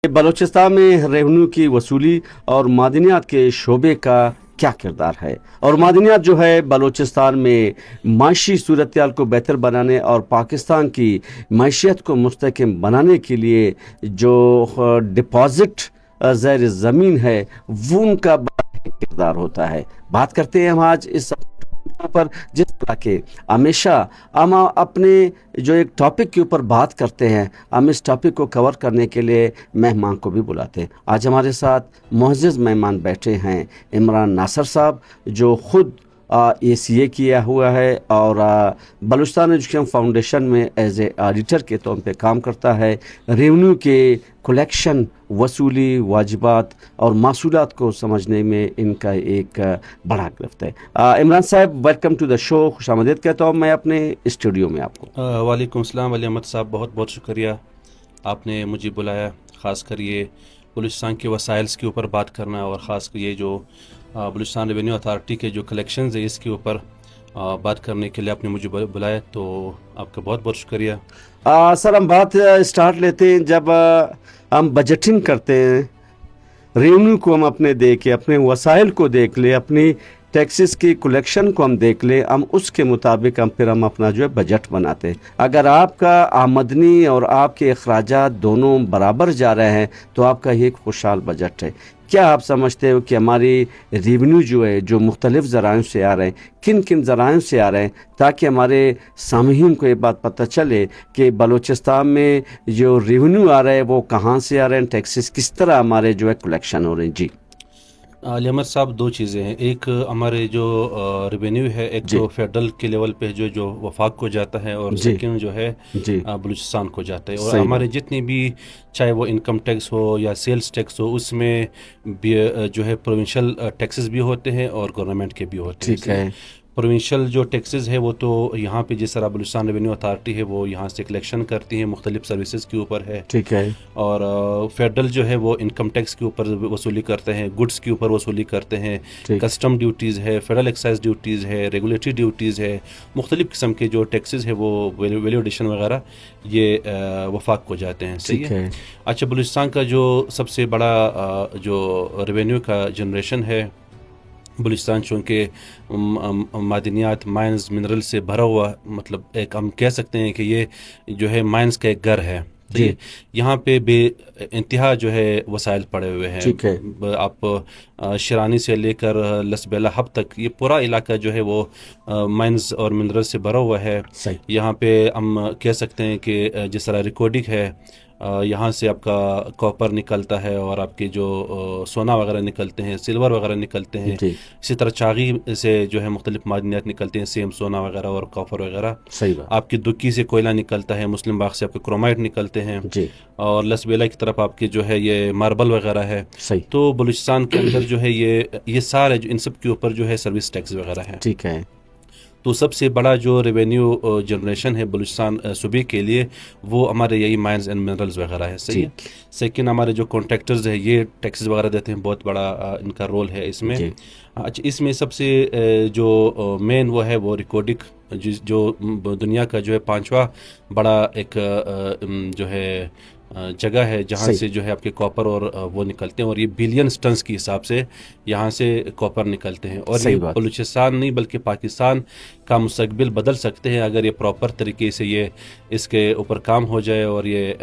بلوچستان میں ریونیو کی وصولی اور معدنیات کے شعبے کا کیا کردار ہے، اور معدنیات جو ہے بلوچستان میں معاشی صورتحال کو بہتر بنانے اور پاکستان کی معیشت کو مستحکم بنانے کے لیے جو ڈپازٹ زیر زمین ہے وہ ان کا بڑا کردار ہوتا ہے۔ بات کرتے ہیں ہم آج اس پر، جس طرح کے ہمیشہ ہم اپنے جو ایک ٹاپک کے اوپر بات کرتے ہیں، ہم اس ٹاپک کو کور کرنے کے لیے مہمان کو بھی بلاتے ہیں۔ آج ہمارے ساتھ معزز مہمان بیٹھے ہیں عمران ناصر صاحب، جو خود ACA کیا ہوا ہے اور بلوچستان ایجوکیشن فاؤنڈیشن میں ایز اے آڈیٹر کے طور پہ کام کرتا ہے۔ ریونیو کے کلیکشن، وصولی، واجبات اور معصولات کو سمجھنے میں ان کا ایک بڑا گرفت ہے۔ عمران صاحب، ویلکم ٹو دا شو، خوش آمدید کہتا ہوں میں اپنے اسٹوڈیو میں آپ کو۔ وعلیکم السلام علی احمد صاحب، بہت بہت شکریہ آپ نے مجھے بلایا، خاص کر یہ بلوچستان کے وسائلس کے اوپر بات کرنا، اور خاص کر یہ جو بلوچستان ریونیو اتھارٹی کے جو کلیکشنز ہیں اس کے اوپر بات کرنے کے لیے آپ نے مجھے بلایا، تو آپ کا بہت بہت شکریہ۔ سر، ہم بات اسٹارٹ لیتے ہیں، جب ہم بجٹنگ کرتے ہیں، ریونیو کو ہم اپنے دیکھیں، اپنے وسائل کو دیکھ لیں، اپنی ٹیکسز کی کلیکشن کو ہم دیکھ لیں، ہم اس کے مطابق پھر ہم اپنا جو ہے بجٹ بناتے ہیں۔ اگر آپ کا آمدنی اور آپ کے اخراجات دونوں برابر جا رہے ہیں تو آپ کا یہ ایک خوشحال بجٹ ہے۔ کیا آپ سمجھتے ہو کہ ہماری ریونیو جو ہے، جو مختلف ذرائع سے آ رہے ہیں، کن کن ذرائع سے آ رہے ہیں، تاکہ ہمارے سامعین کو یہ بات پتہ چلے کہ بلوچستان میں جو ریونیو آ رہا ہے وہ کہاں سے آ رہے ہیں، ٹیکسز کس طرح ہمارے جو ہے کلیکشن ہو رہے ہیں؟ جی علی احمد صاحب، دو چیزیں ہیں، ایک ہمارے جو ریونیو ہے، ایک تو فیڈرل کے لیول پہ جو وفاق کو جاتا ہے، اور سیکنڈ جو ہے بلوچستان کو جاتا ہے۔ اور ہمارے جتنے بھی، چاہے وہ انکم ٹیکس ہو یا سیلز ٹیکس ہو، اس میں جو ہے پروونشل ٹیکسز بھی ہوتے ہیں اور گورنمنٹ کے بھی ہوتے ہیں۔ ٹھیک ہے۔ پروونشل جو ٹیکسز ہے وہ تو یہاں پہ جس طرح بلوچستان ریونیو اتھارٹی ہے وہ یہاں سے کلیکشن کرتی ہے، مختلف سروسز کے اوپر ہے۔ ٹھیک ہے۔ اور فیڈرل جو ہے وہ انکم ٹیکس کے اوپر وصولی کرتے ہیں، گڈس کے اوپر وصولی کرتے ہیں، کسٹم ڈیوٹیز ہے، فیڈرل ایکسائز ڈیوٹیز ہے، ریگولیٹری ڈیوٹیز ہے، مختلف قسم کے جو ٹیکسز ہے وہ ویلیو ایڈیشن وغیرہ یہ وفاق کو جاتے ہیں۔ صحیح ہے۔ اچھا، بلوچستان کا جو سب سے بڑا جو ریونیو کا جنریشن ہے، بلوچستان چونکہ معدنیات، مائنز، منرل سے بھرا ہوا، مطلب ایک ہم کہہ سکتے ہیں کہ یہ جو ہے مائنز کا ایک گھر ہے۔ یہاں پہ بے انتہا جو ہے وسائل پڑے ہوئے ہیں۔ آپ شرانی سے لے کر لسبیلا ہب تک یہ پورا علاقہ جو ہے وہ مائنز اور منرل سے بھرا ہوا ہے۔ یہاں پہ ہم کہہ سکتے ہیں کہ جس طرح ریکارڈنگ ہے، یہاں سے آپ کا کاپر نکلتا ہے، اور آپ کے جو سونا وغیرہ نکلتے ہیں، سلور وغیرہ نکلتے ہیں، اسی طرح چاغی سے جو ہے مختلف معدنیات نکلتے ہیں، سیم سونا وغیرہ اور کاپر وغیرہ۔ آپ کی دکی سے کوئلہ نکلتا ہے، مسلم باغ سے آپ کے کرومائٹ نکلتے ہیں، اور لسبیلا کی طرف آپ کے جو ہے یہ ماربل وغیرہ ہے۔ تو بلوچستان کے اندر جو ہے یہ سارے جو ان سب کے اوپر جو ہے سروس ٹیکس وغیرہ ہے۔ ٹھیک ہے۔ تو سب سے بڑا جو ریونیو جنریشن ہے بلوچستان صوبے کے لیے وہ ہمارے یہی مائنز اینڈ منرلز وغیرہ ہے۔ صحیح ہے۔ سیکنڈ ہمارے جو کانٹریکٹرز ہیں یہ ٹیکسز وغیرہ دیتے ہیں، بہت بڑا ان کا رول ہے اس میں۔ اچھا، اس میں سب سے جو مین وہ ہے وہ ریکارڈنگ، جو دنیا کا جو ہے 5واں بڑا ایک جو ہے جگہ ہے جہاں سے جو ہے آپ کے کاپر اور وہ نکلتے ہیں، اور یہ بلینز ٹنز کے حساب سے یہاں سے کاپر نکلتے ہیں، اور یہ بلوچستان نہیں بلکہ پاکستان کا مستقبل بدل سکتے ہیں اگر یہ پراپر طریقے سے یہ اس کے اوپر کام ہو جائے، اور یہ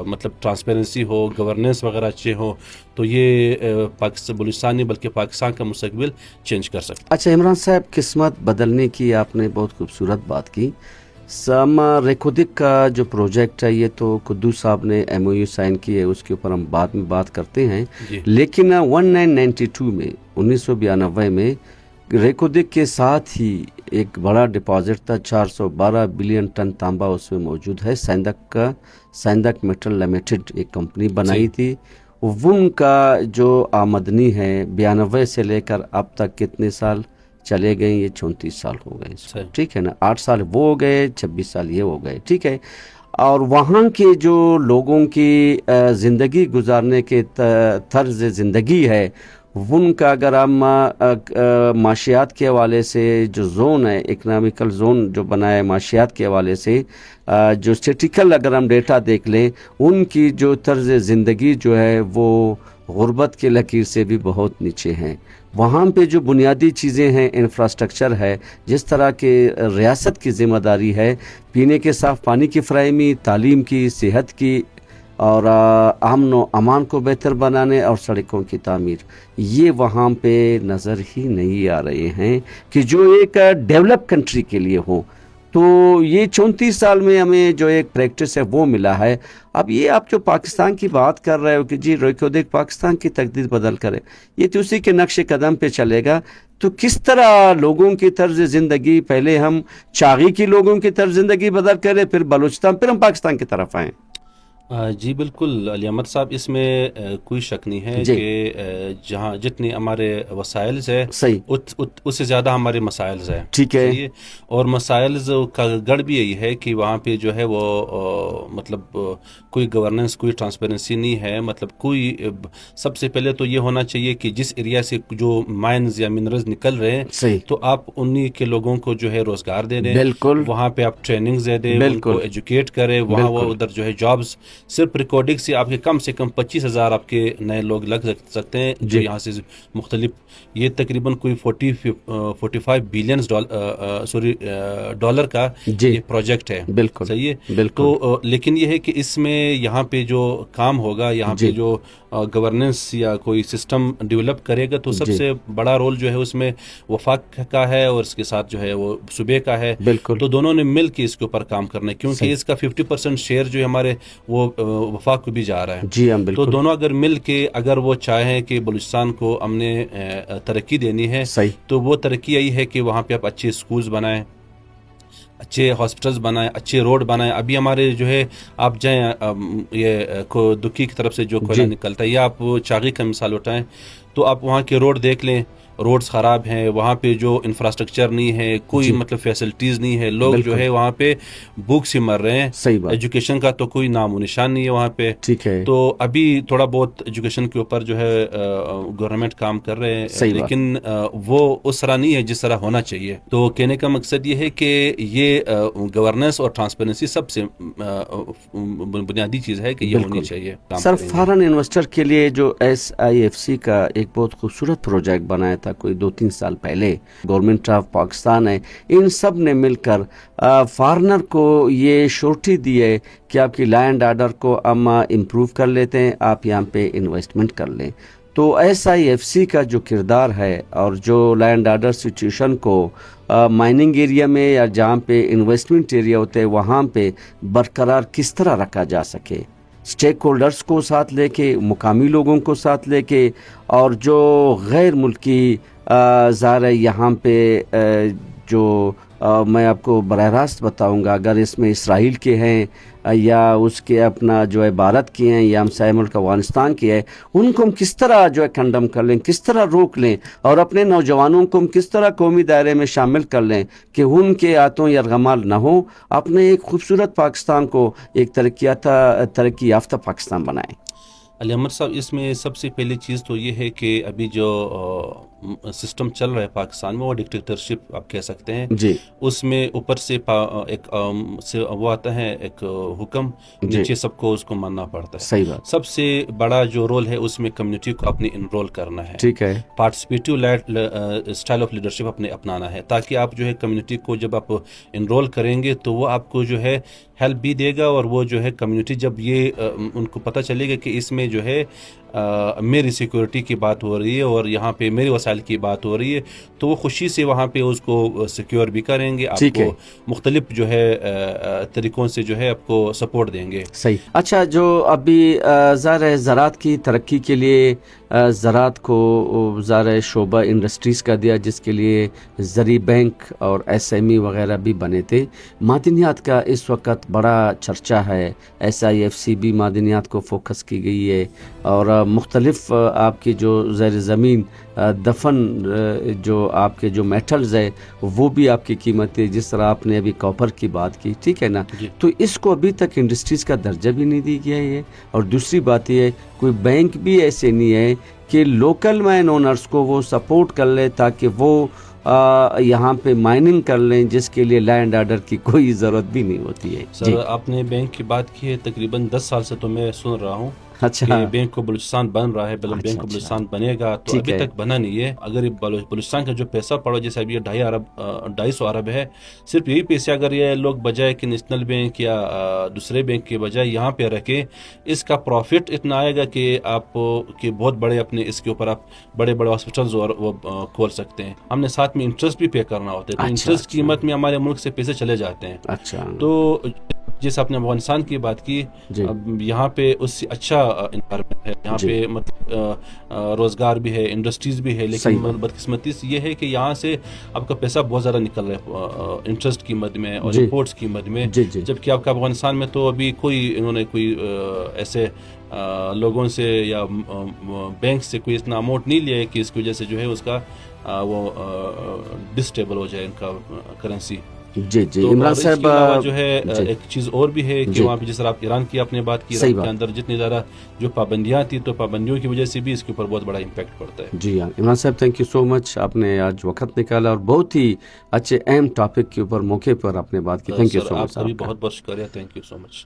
مطلب ٹرانسپیرنسی ہو، گورننس وغیرہ اچھے ہوں، تو یہ بلوچستان نہیں بلکہ پاکستان کا مستقبل چینج کر سکتے ہیں۔ اچھا عمران صاحب، قسمت بدلنے کی آپ نے بہت خوبصورت بات کی۔ ریکودک کا جو پروجیکٹ ہے یہ تو قدوس صاحب نے MOU سائن کی ہے، اس کے اوپر ہم بعد میں بات کرتے ہیں، لیکن 1992 میں 1992 میں ریکودک کے ساتھ ہی ایک بڑا ڈپازٹ تھا، 412 بلین ٹن تانبا اس میں موجود ہے۔ سیندک میٹل لمیٹڈ ایک کمپنی بنائی تھی، ان کا جو آمدنی ہے 92 سے لے کر اب تک کتنے سال چلے گئے؟ یہ 34 سال ہو گئے، ٹھیک ہے نا؟ 8 سال وہ ہو گئے، 26 سال یہ ہو گئے، ٹھیک ہے۔ اور وہاں کے جو لوگوں کی زندگی گزارنے کے طرز زندگی ہے، ان کا اگر ہم معاشیات کے حوالے سے جو زون ہے، اکنامیکل زون جو بنا ہے معاشیات کے حوالے سے، जो स्टेटिकल अगर हम डेटा देख लें, उनकी जो तर्ज ज़िंदगी जो है वो गुर्बत की लकीर से भी बहुत नीचे हैं। वहाँ पे जो बुनियादी चीज़ें हैं, इंफ्रास्ट्रक्चर है, जिस तरह के रियासत की ज़िम्मेदारी है पीने के साफ़ पानी की फ़राहमी, तालीम की, सेहत की और अमन व अमान को बेहतर बनाने और सड़कों की तामीर, ये वहाँ पे नज़र ही नहीं आ रहे हैं कि जो एक डेवलप कंट्री के लिए हो। तो ये 34 साल में हमें जो एक प्रैक्टिस है वो मिला है। अब ये आप जो पाकिस्तान की बात कर रहे हो कि जी रोको देख पाकिस्तान की तकदीर बदल करे, ये तो उसी के नक्शे कदम पे चलेगा। तो किस तरह लोगों की तर्ज ज़िंदगी, पहले हम चागी की लोगों की तर्ज ज़िंदगी बदल करें, फिर बलूचिस्तान, फिर हम पाकिस्तान की तरफ आएँ। जी बिल्कुल अली अहमद साहब, इसमें कोई शक नहीं है कि जहाँ जितने हमारे वसाइल्स है सही उससे ज़्यादा हमारे मसाइल्स है। ठीक है। और मसाइल्स का गढ़ भी यही है कि वहाँ पे जो है वो मतलब कोई गवर्नेंस, कोई ट्रांसपेरेंसी नहीं है। मतलब कोई सबसे पहले तो ये होना चाहिए कि जिस एरिया से जो माइंस या मिनरल्स निकल रहे हैं सही, तो आप उन्हीं के लोगों को जो है रोजगार दे दें, बिल्कुल वहाँ पे आप ट्रेनिंग दे दें, उनको एजुकेट करें, वहाँ वो उधर जो है जॉब्स सिर्फ रिकॉर्डिंग से आपके कम 25,000 आपके नए लोग लग सकते हैं जो यहाँ से मुख्तलिफ, ये तकरीबन कोई 45 बिलियन डॉलर का ये प्रोजेक्ट है। बिल्कुल सही है, बिल्कुल। तो लेकिन ये है कि इसमें यहाँ पे जो काम होगा, यहाँ पे जो गवर्नेंस या कोई सिस्टम डेवलप करेगा तो सबसे बड़ा रोल जो है उसमें वफाक का है और इसके साथ जो है वो सूबे का है। बिल्कुल। तो दोनों ने मिल के इसके ऊपर काम करना है, क्योंकि इसका 50% शेयर जो हमारे वो वफाक को भी जा रहा है। जी हम बिल्कुल। तो दोनों अगर मिल के अगर वो चाहें कि बलूचिस्तान को हमने तरक्की देनी है, तो वो तरक्की यही है कि वहाँ पे आप अच्छे स्कूल्स बनाएं, अच्छे हॉस्पिटल्स बनाएं, अच्छे रोड बनाएं। अभी हमारे जो है आप जाएं ये दुखी की तरफ से जो कोयला निकलता है, या आप चागी का मिसाल उठाएं तो आप वहाँ के रोड देख लें, रोड्स ख़राब हैं, वहाँ पे जो इंफ्रास्ट्रक्चर नहीं है, कोई मतलब फैसिलिटीज़ नहीं है, लोग जो है वहाँ पे भूख से मर रहे हैं। सही बात। एजुकेशन का तो कोई नामो निशान नहीं है वहाँ पे। ठीक है। तो अभी थोड़ा बहुत एजुकेशन के ऊपर जो है गवर्नमेंट काम कर रहे हैं, लेकिन वो उस तरह नहीं है जिस तरह होना चाहिए। तो कहने का मकसद ये है कि ये गवर्नेंस और ट्रांसपेरेंसी सबसे बुनियादी चीज़ है कि ये होनी चाहिए। सर, फॉरेन इन्वेस्टर के लिए जो SIFC का एक बहुत खूबसूरत प्रोजेक्ट बनाया था कोई 2-3 साल पहले, गवर्नमेंट ऑफ पाकिस्तान है, इन सब ने मिलकर फॉरेनर को ये श्योरिटी दी है कि आपकी लैंड ऑर्डर को हम इम्प्रूव कर लेते हैं, आप यहाँ पे इन्वेस्टमेंट कर लें। तो SIFC का जो किरदार है और जो लैंड ऑर्डर सिचुएशन को माइनिंग एरिया में या जहाँ पे इन्वेस्टमेंट एरिया होते हैं वहाँ पे बरकरार किस तरह रखा जा सके, स्टेक होल्डर्स को साथ लेके, मुकामी लोगों को साथ लेके, और जो गैर मुल्की ज़ाहिर यहाँ पे जो मैं आपको बराह रास्त बताऊँगा, अगर इसमें इसराइल के हैं या उसके अपना जो है भारत के हैं या हमसाया मुल्क अफगानिस्तान के हैं, उनको हम किस तरह जो है कंडम कर लें, किस तरह रोक लें, और अपने नौजवानों को हम किस तरह कौमी दायरे में शामिल कर लें कि उनके हाथों यरगमाल न हो, अपने एक खूबसूरत पाकिस्तान को एक तरक्की याफ्ता पाकिस्तान बनाएं। अली अहमद साहब, इसमें सबसे पहली चीज़ तो ये है कि अभी जो सिस्टम चल रहा है पाकिस्तान में वो डिक्टेटरशिप आप कह सकते हैं जी। उसमें ऊपर से एक वो आता है एक हुक्म, नीचे सबको उसको मानना पड़ता है। सही बात। सबसे बड़ा जो रोल है उसमें कम्युनिटी को अपने इनरोल करना है। ठीक है। पार्टिसिपेटिव स्टाइल ऑफ लीडरशिप अपने अपनाना है, ताकि आप जो है कम्युनिटी को जब आप इनरोल करेंगे तो वो आपको जो है हेल्प भी देगा, और वो जो है कम्युनिटी जब ये उनको पता चलेगा कि इसमें जो है मेरी सिक्योरिटी की बात हो रही है और यहाँ पे मेरे वसाइल की बात हो रही है, तो वो खुशी से वहाँ पे उसको सिक्योर भी करेंगे, आपको मुख्तलिफ जो है तरीक़ों से जो है आपको सपोर्ट देंगे। सही। अच्छा, जो अभी ज़ाहिर ज़राअत की तरक्की के लिए ज़राअत को ज़ाहिर शोबा इंडस्ट्रीज़ का दिया, जिसके लिए ज़री बैंक और SME वगैरह भी बने थे। मादनियात का इस वक्त बड़ा चर्चा है, SIFC भी मादनियात को फोकस की गई है, और मुख्तलिफ आपकी जो ज़र ज़मीन दफन जो आपके जो मेटल्स है वो भी आपकी कीमतें, जिस तरह आपने अभी कॉपर की बात की, ठीक है ना, तो इसको अभी तक इंडस्ट्रीज़ का दर्जा भी नहीं दी गया है। और दूसरी बात ये, कोई बैंक भी ऐसे नहीं है कि लोकल माइन ओनर्स को वो सपोर्ट कर ले ताकि वो यहाँ पे माइनिंग कर लें, जिसके लिए लैंड ऑर्डर की कोई ज़रूरत भी नहीं होती है। सर आपने बैंक की बात की है, तकरीबन 10 साल से तो मैं सुन रहा हूँ अच्छा, कि बैंक को बलूचिस्तान बन रहा है, बैंक अच्छा, को बलूचिस्तान बनेगा, तो ठीक अभी है। तक बना नहीं है। अगर ये बलूचिस्तान का जो पैसा पड़ा, जैसे अभी ये 250 अरब है, सिर्फ यही पैसे अगर ये लोग बजाय कि नेशनल बैंक या दूसरे बैंक के बजाय यहाँ पे रखें, इसका प्रॉफिट इतना आएगा कि आप कि बहुत बड़े अपने इसके ऊपर आप बड़े बड़े हॉस्पिटल्स और वो खोल सकते हैं। हमने साथ में इंटरेस्ट भी पे करना होता है, तो अच्छा, इंटरेस्ट अच्छा। कीमत में हमारे मुल्क से पैसे चले जाते हैं। अच्छा, तो जैसे आपने अफगानिस्तान की बात की, जी। अब यहाँ पे उससे अच्छा इन्वायरमेंट है, यहाँ जी। पे मतलब रोजगार भी है, इंडस्ट्रीज भी है, सही लेकिन बात। बदकिस्मती से ये है कि यहाँ से आपका पैसा बहुत ज़्यादा निकल रहा है इंटरेस्ट की मद में और जी। इंपोर्ट्स की मद में, जी, जी। जबकि आपका अफगानिस्तान में तो अभी कोई इन्होंने कोई ऐसे लोगों से या बैंक से कोई इतना अमाउंट नहीं लिया है कि इसकी वजह से जो है उसका वो डिस्टेबल हो जाए इनका करेंसी। जी, जी। तो इमरान और इसके साहब, अलावा जो है जी। एक चीज़ और भी है कि जी। वहाँ पे जिस तरह आप ईरान की आपने बात की, सही ईरान के बात। अंदर जितनी ज़्यादा जो पाबंदियाँ थी, तो पाबंदियों की वजह से भी इसके ऊपर बहुत बड़ा इम्पैक्ट पड़ता है। जी हाँ, इमरान साहब, थैंक यू सो मच, आपने आज वक्त निकाला और बहुत ही अच्छे अहम टॉपिक के ऊपर मौके पर आपने बात की। Thank you sir so much आपका भी आपका। बहुत बहुत शुक्रिया, थैंक यू सो मच।